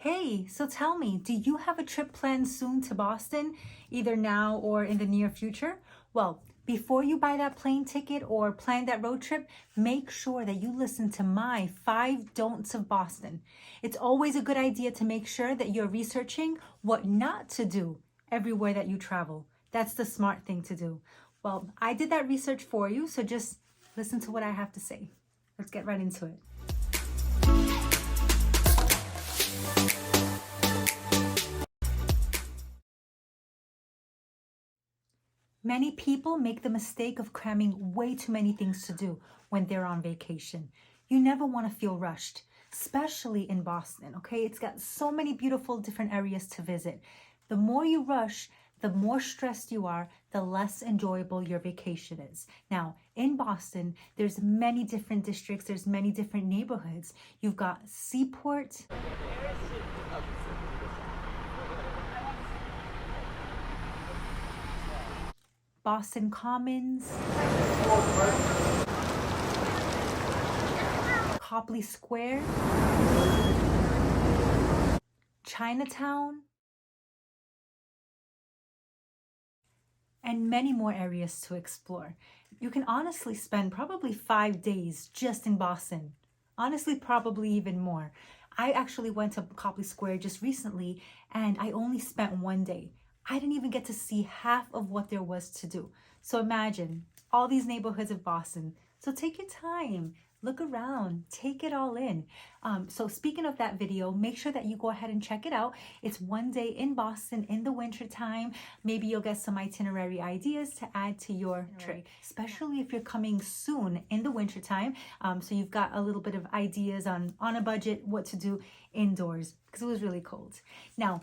Hey, so tell me, do you have a trip planned soon to Boston, either now or in the near future? Well, before you buy that plane ticket or plan that road trip, make sure that you listen to my 5 don'ts of Boston. It's always a good idea to make sure that you're researching what not to do everywhere that you travel. That's the smart thing to do. Well, I did that research for you, so just listen to what I have to say. Let's get right into it. Many people make the mistake of cramming way too many things to do when they're on vacation. You never want to feel rushed, especially in Boston, okay? It's got so many beautiful different areas to visit. The more you rush, the more stressed you are, the less enjoyable your vacation is. Now, in Boston, there's many different districts, there's many different neighborhoods. You've got SEAPORT, Boston Commons, COPLEY Square, CHINATOWN, and many more areas to explore. You can honestly spend probably 5 days just in Boston. Honestly, probably even more. I actually went to Copley Square just recently and I only spent 1 day. I didn't even get to see half of what there was to do. So imagine all these neighborhoods of Boston. So take your time, look around, take it all in. So speaking of that video, make sure that you go ahead and check it out. It's 1 day in Boston in the winter time. Maybe you'll get some itinerary ideas to add to your trip, especially if you're coming soon in the winter time. So you've got a little bit of ideas on a budget, what to do indoors, because it was really cold. Now,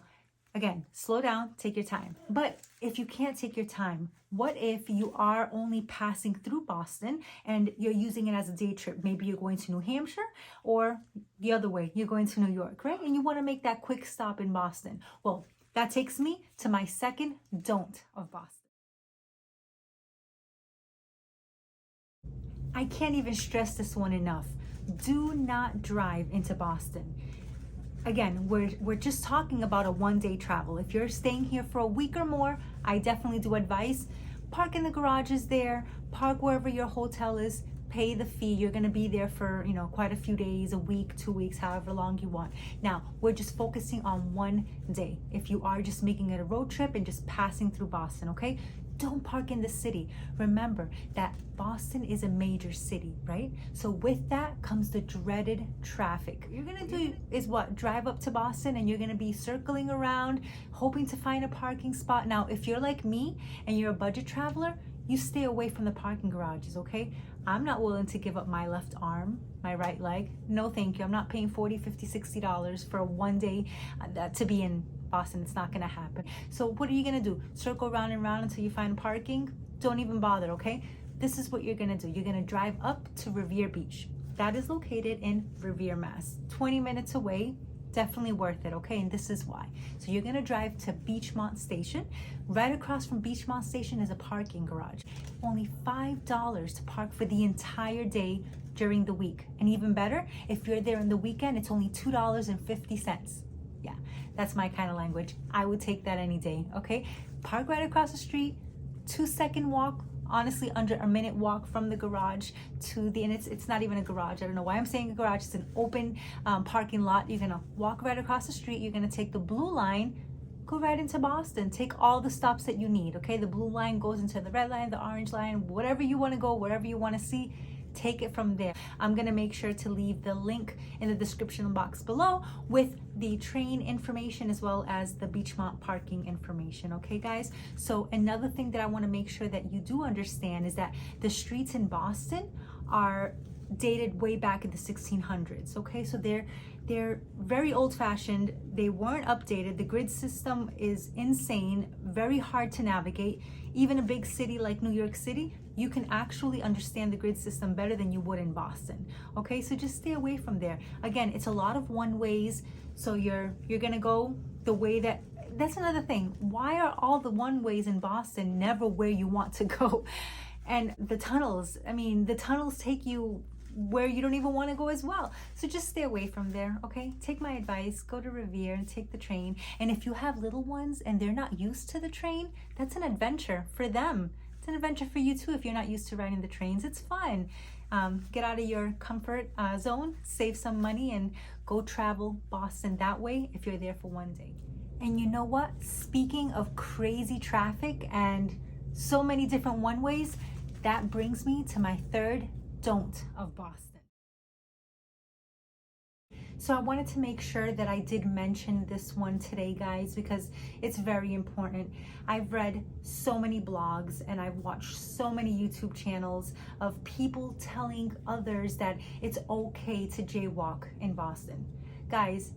again, slow down, take your time. But if you can't take your time, what if you are only passing through Boston and you're using it as a day trip? Maybe you're going to New Hampshire or the other way, you're going to New York, right? And you want to make that quick stop in Boston. Well, that takes me to my second don't of Boston. I can't even stress this one enough. Do not drive into Boston. Again, we're just talking about a 1 day travel. If you're staying here for a week or more, I definitely do advise park in the garages there, park wherever your hotel is, pay the fee. You're going to be there for, quite a few days, a week, 2 weeks, however long you want. Now, we're just focusing on 1 day. If you are just making it a road trip and just passing through Boston, okay? Don't park in the city. Remember that Boston is a major city, right? So with that comes the dreaded traffic. What you're gonna do is what? Drive up to Boston and you're gonna be circling around, hoping to find a parking spot. Now, if you're like me and you're a budget traveler, you stay away from the parking garages, okay? I'm not willing to give up my left arm, my right leg. No, thank you. I'm not paying $40, $50, $60 for a 1 day to be in Boston. It's not gonna happen. So what are you gonna do? Circle around and around until you find parking? Don't even bother, okay? This is what you're gonna do. You're gonna drive up to Revere Beach. That is located in Revere, Mass. 20 minutes away. Definitely worth it, okay? And this is why. So you're gonna drive to Beachmont Station. Right across from Beachmont Station is a parking garage. Only $5 to park for the entire day during the week. And even better, if you're there on the weekend, it's only $2.50. Yeah, that's my kind of language. I would take that any day, okay? Park right across the street, 2-second walk, honestly under a minute walk from the garage to the, and it's not even a garage. I don't know why I'm saying a garage. It's an open parking lot. You're gonna walk right across the street. You're gonna take the blue line, go right into Boston. Take all the stops that you need, okay? The blue line goes into the red line, the orange line, whatever you wanna go, wherever you wanna see, take it from there. I'm gonna make sure to leave the link in the description box below with the train information as well as the Beachmont parking information, okay guys? So another thing that I wanna make sure that you do understand is that the streets in Boston are dated way back in the 1600s, okay? So they're very old-fashioned. They weren't updated. The grid system is insane, very hard to navigate. Even a big city like New York City, you can actually understand the grid system better than you would in Boston, okay? So just stay away from there. Again, it's a lot of one-ways, so you're gonna go the way that's another thing. Why are all the one-ways in Boston never where you want to go? And the tunnels, I mean, the tunnels take you where you don't even want to go as well. So just stay away from there, okay? Take my advice, go to Revere and take the train. And if you have little ones and they're not used to the train, that's an adventure for them. It's an adventure for you too if you're not used to riding the trains. It's fun. Get out of your comfort zone, save some money, and go travel Boston that way if you're there for one day. And you know what? Speaking of crazy traffic and so many different one-ways, that brings me to my third don't of Boston. So I wanted to make sure that I did mention this one today, guys, because it's very important. I've read so many blogs and I've watched so many YouTube channels of people telling others that it's okay to jaywalk in Boston. Guys,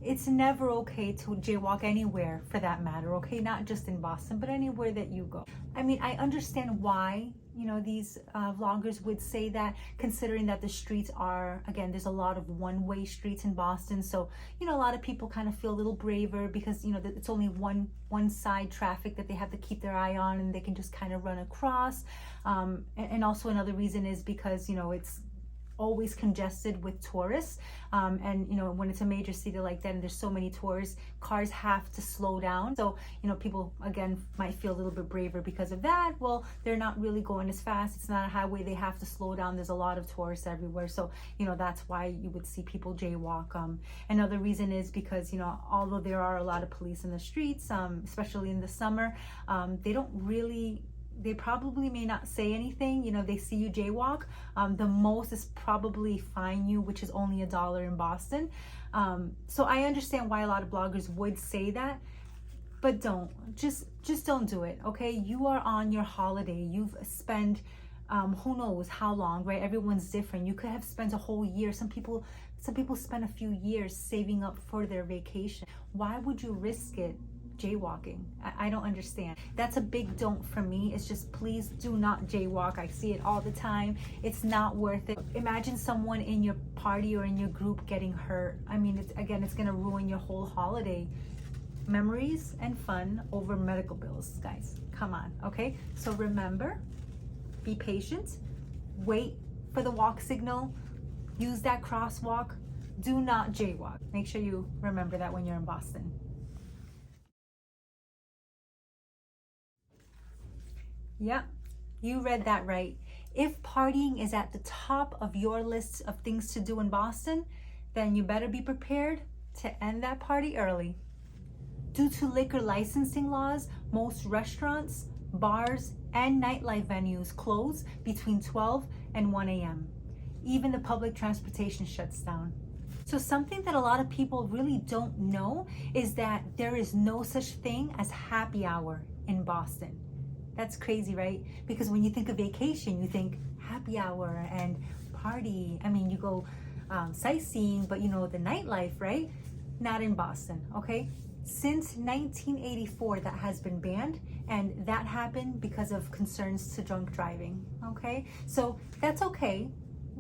it's never okay to jaywalk anywhere for that matter, okay? Not just in Boston, but anywhere that you go. I mean, I understand why, you know, these vloggers would say that, considering that the streets are, again, there's a lot of one-way streets in Boston. So, you know, a lot of people kind of feel a little braver because, you know, it's only one side traffic that they have to keep their eye on and they can just kind of run across. And also another reason is because, you know, it's always congested with tourists, and you know, when it's a major city like that and there's so many tourists, cars have to slow down. So, you know, people again might feel a little bit braver because of that. Well, they're not really going as fast. It's not a highway. They have to slow down. There's a lot of tourists everywhere. So, you know, that's why you would see people jaywalk. Another reason is because, you know, although there are a lot of police in the streets, especially in the summer, they probably may not say anything. You know, they see you jaywalk. The most is probably fine you, which is only $1 in Boston. So I understand why a lot of bloggers would say that, but just don't do it, okay? You are on your holiday. You've spent who knows how long, right? Everyone's different. You could have spent a whole year. Some people spend a few years saving up for their vacation. Why would you risk it jaywalking? I don't understand. That's a big don't for me. It's just, please do not jaywalk. I see it all the time. It's not worth it. Imagine someone in your party or in your group getting hurt. I mean, it's gonna ruin your whole holiday. Memories and fun over medical bills, guys. Come on, okay? So remember, be patient, wait for the walk signal, use that crosswalk, do not jaywalk. Make sure you remember that when you're in Boston. Yep, you read that right. If partying is at the top of your list of things to do in Boston, then you better be prepared to end that party early. Due to liquor licensing laws, most restaurants, bars, and nightlife venues close between 12 and 1 a.m. Even the public transportation shuts down. So something that a lot of people really don't know is that there is no such thing as happy hour in Boston. That's crazy, right? Because when you think of vacation, you think happy hour and party. I mean, you go sightseeing, but you know, the nightlife, right? Not in Boston, okay? Since 1984, that has been banned, and that happened because of concerns to drunk driving, okay? So that's okay.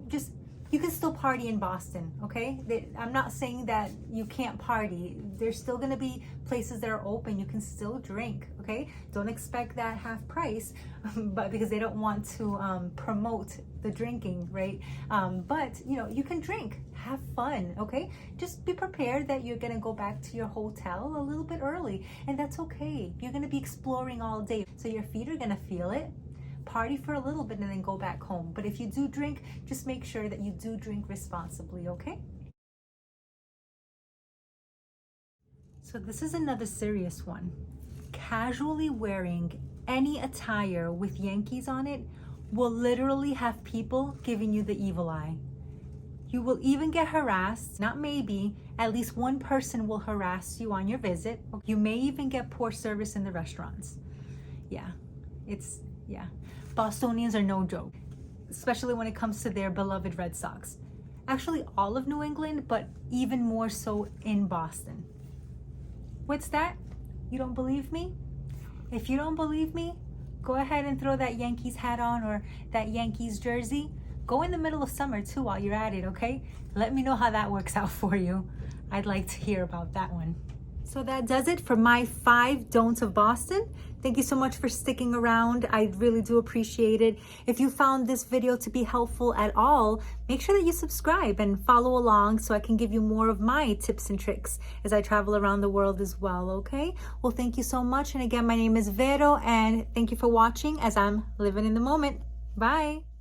Just, you can still party in Boston, okay? I'm not saying that you can't party. There's still gonna be places that are open. You can still drink, okay? Don't expect that half price, but because they don't want to promote the drinking, right? But you know, you can drink, have fun, okay? Just be prepared that you're gonna go back to your hotel a little bit early, and that's okay. You're gonna be exploring all day, so your feet are gonna feel it. Party for a little bit and then go back home. But if you do drink, just make sure that you do drink responsibly, okay? So this is another serious one. Casually wearing any attire with Yankees on it will literally have people giving you the evil eye. You will even get harassed, not maybe, at least one person will harass you on your visit. You may even get poor service in the restaurants. Yeah. Bostonians are no joke, especially when it comes to their beloved Red Sox. Actually, all of New England, but even more so in Boston. What's that? You don't believe me? If you don't believe me, go ahead and throw that Yankees hat on or that Yankees jersey. Go in the middle of summer too while you're at it, okay? Let me know how that works out for you. I'd like to hear about that one. So that does it for my 5 don'ts of Boston. Thank you so much for sticking around. I really do appreciate it. If you found this video to be helpful at all, make sure that you subscribe and follow along so I can give you more of my tips and tricks as I travel around the world as well, okay? Well, thank you so much. And again, my name is Vero, and thank you for watching as I'm living in the moment. Bye.